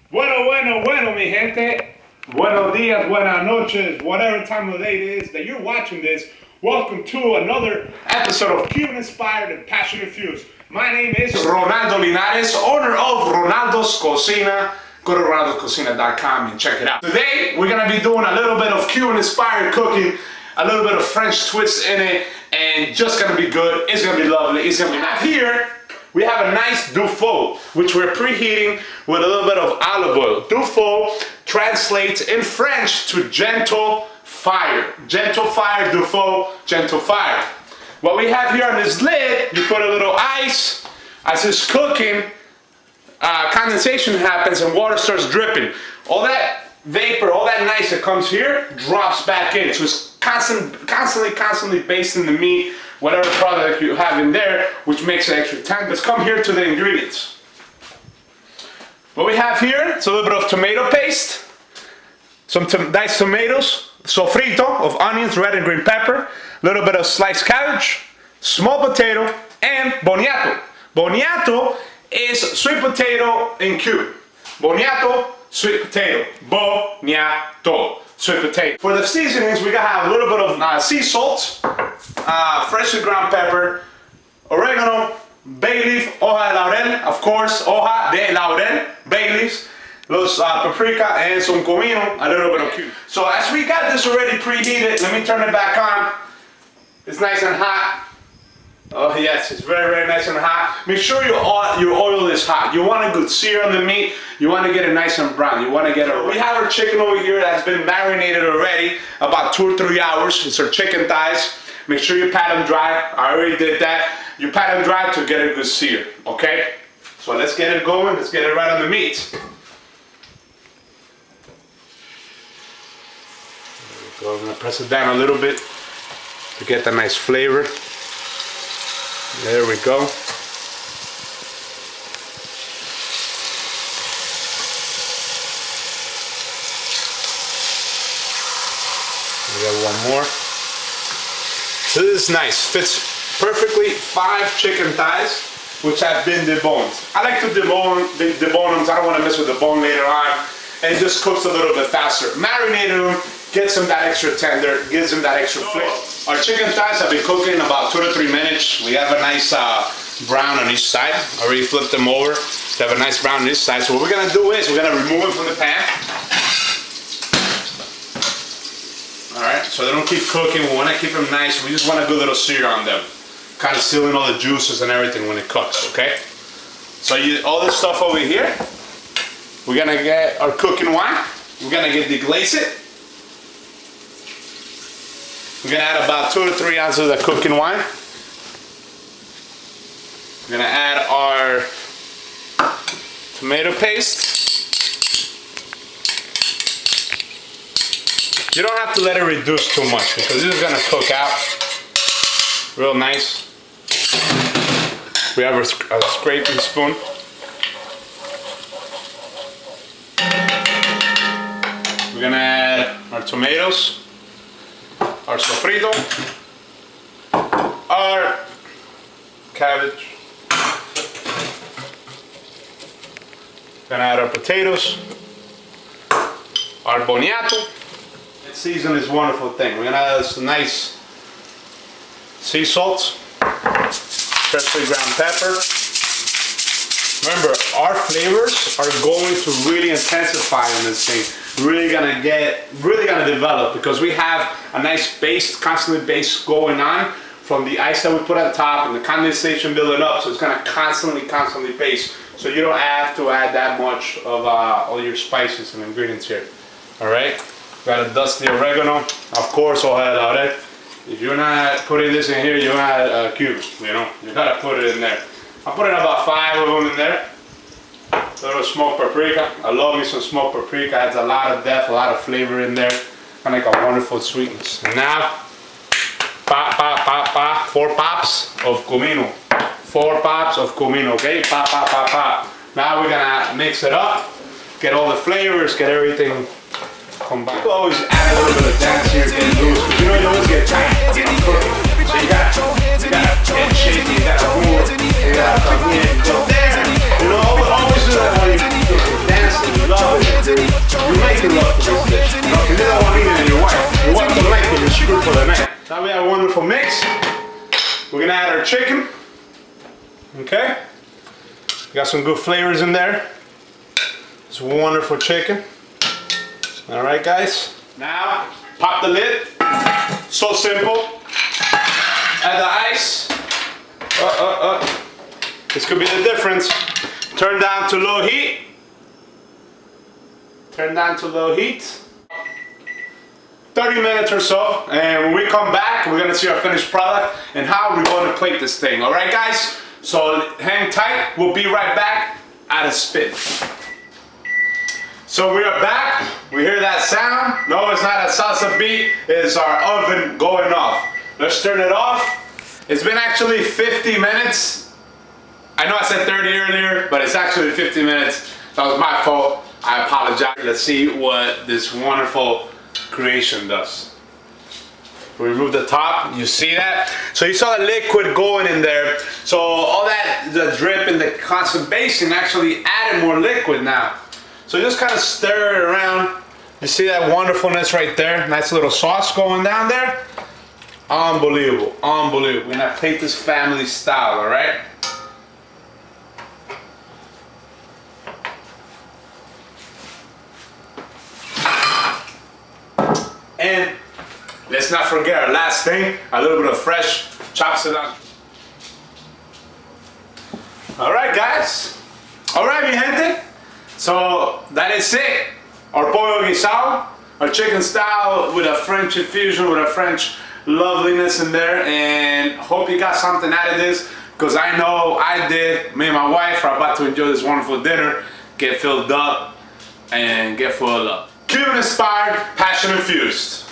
Bueno, mi gente. Buenos dias, buenas noches, whatever time of day it is that you're watching this. Welcome to another episode of Cuban Inspired and Passion Infused. My name is Ronaldo Linares, owner of Ronaldo's Cocina. Go to ronaldoscocina.com and check it out. Today, we're gonna be doing a little bit of Cuban inspired cooking, a little bit of French twist in it, and just gonna be good. It's gonna be lovely. It's gonna be nice. Here, we have a nice DOUFEU, which we're preheating with a little bit of olive oil. DOUFEU translates in French to gentle fire. Gentle fire, DOUFEU, gentle fire. What we have here on this lid, you put a little ice. As it's cooking, condensation happens and water starts dripping. All that vapor, all that nice that comes here, drops back in. So it's constantly basting the meat, whatever product you have in there, which makes it extra tender. Let's come here to the ingredients. What we have here is a little bit of tomato paste, some diced tomatoes, sofrito of onions, red and green pepper, a little bit of sliced cabbage, small potato, and boniato. Boniato is sweet potato in cube. Boniato, sweet potato. Boniato, sweet potato. For the seasonings, we gotta have a little bit of sea salt, freshly ground pepper, oregano, bay leaf, hoja de laurel, of course, hoja de laurel, bay leaves, los paprika, and some comino, a little bit of cumin. So as we got this already preheated, let me turn it back on. It's nice and hot. Oh yes, it's very nice and hot. Make sure your oil is hot. You want a good sear on the meat. You want to get it nice and brown. You want to get it. We have our chicken over here that's been marinated already, about 2 or 3 hours. It's our chicken thighs. Make sure you pat them dry. I already did that. You pat them dry to get a good sear, okay? So let's get it going. Let's get it right on the meat. There we go. I'm gonna press it down a little bit to get that nice flavor. There we go. We got one more. So this is nice. Fits perfectly 5 chicken thighs, which have been deboned. I like to debone them. I don't want to mess with the bone later on. And it just cooks a little bit faster. Marinating them gets them that extra tender, gives them that extra flavor. Our chicken thighs have been cooking about 2 to 3 minutes. We have a nice brown on each side. I already flipped them over to have a nice brown on each side. So what we're gonna do is we're gonna remove them from the pan. All right, so they don't keep cooking. We wanna keep them nice. We just want a good little sear on them. Kind of sealing all the juices and everything when it cooks, okay? So all this stuff over here, we're gonna get our cooking wine. We're gonna deglaze it. We're gonna add about 2 to 3 ounces of cooking wine. We're gonna add our tomato paste. You don't have to let it reduce too much because this is gonna cook out real nice. We have a scraping spoon. We're gonna add our tomatoes, our sofrito, our cabbage. Gonna add our potatoes, our boniato. Season is a wonderful thing. We're gonna add some nice sea salt, freshly ground pepper. Remember, our flavors are going to really intensify in this thing. Really gonna develop because we have a nice base, constantly base going on from the ice that we put on top and the condensation building up. So it's gonna constantly base. So you don't have to add that much of all your spices and ingredients here. All right. Gotta dust the oregano, of course, hoja de laurel. If you're not putting this in here, you're not cute, you know. You gotta put it in there. I'm putting about 5 of them in there. A little smoked paprika. I love me some smoked paprika. Adds a lot of depth, a lot of flavor in there. And like a wonderful sweetness. And now, 4 pops of comino. 4 pops of comino, okay? Pop. Now we're gonna mix it up, get all the flavors, get everything combined. People always add a little bit of dance here, get loose, but you know you always get tight, you know, cooking. So you gotta get shaky, you gotta move, you gotta come in, go there. You know, always do that when you're cooking, dancing, you love chicken. Okay. Got some good flavors in there. It's wonderful chicken. All right, guys. Now, pop the lid. So simple. Add the ice. This could be the difference. Turn down to low heat. Turn down to low heat. 30 minutes or so. And when we come back, we're gonna see our finished product and how we're gonna plate this thing. All right, guys? So hang tight. We'll be right back at a spin. So we are back. We hear that sound. No, it's not a salsa beat. It's our oven going off. Let's turn it off. It's been actually 50 minutes. I know I said 30 earlier, but it's actually 50 minutes. That was my fault. I apologize. Let's see what this wonderful creation does. We remove the top. You see that? So you saw the liquid going in there. So all that, the drip and the constant basting actually added more liquid now. So just kind of stir it around. You see that wonderfulness right there? Nice little sauce going down there. Unbelievable, unbelievable. We're gonna plate this family style, all right? And let's not forget our last thing, a little bit of fresh chopped cilantro. All right, guys. All right, mi gente. So that is it. Our pollo guisado, our chicken style with a French infusion, with a French loveliness in there. And hope you got something out of this, because I know I did. Me and my wife are about to enjoy this wonderful dinner, get filled up, and get full of love. Cuban inspired, passion infused.